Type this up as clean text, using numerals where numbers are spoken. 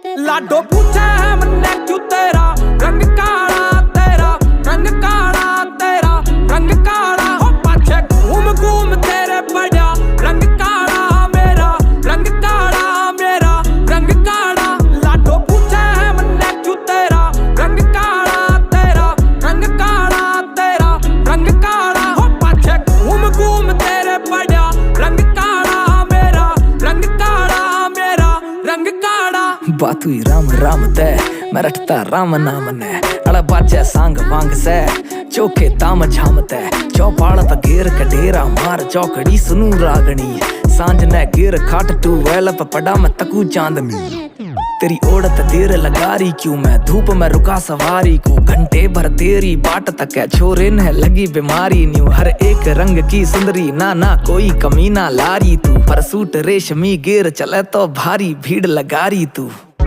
लाडो पूछे है मन्ने क्यों तेरा रंग काला, तेरा रंग काला, तेरा रंग काला। हो पाछे घूम घूम तेरे पड़ा रंग काला मेरा, रंग काला मेरा, रंग काला। लाडो पूछे है मन्ने क्यों तेरा रंग काला, तेरा रंग काला, तेरा रंग काला। हो पाछे घूम घूम तेरे पड़ा रंग काला मेरा, रंग काला मेरा, रंग काला। बात हुई राम राम तै मैं रटता राम नाम ने अड़ा बाजा सांग वांग से चौके ताम झाम तै चौपाल त गेर कडेरा मार चौकड़ी सुनू रागणी सांझ ने गिर खाट टू वेल पड़ा मैं तकू चांदनी तेरी ओढ़त देर लगारी क्यों मैं धूप में रुका सवारी को घंटे भर तेरी बाट तक है छोरे ने लगी बीमारी न्यू हर एक रंग की सुंदरी ना ना कोई कमी ना लारी तू पर सूट रेशमी गिर चले तो भारी भीड़ लगारी तू।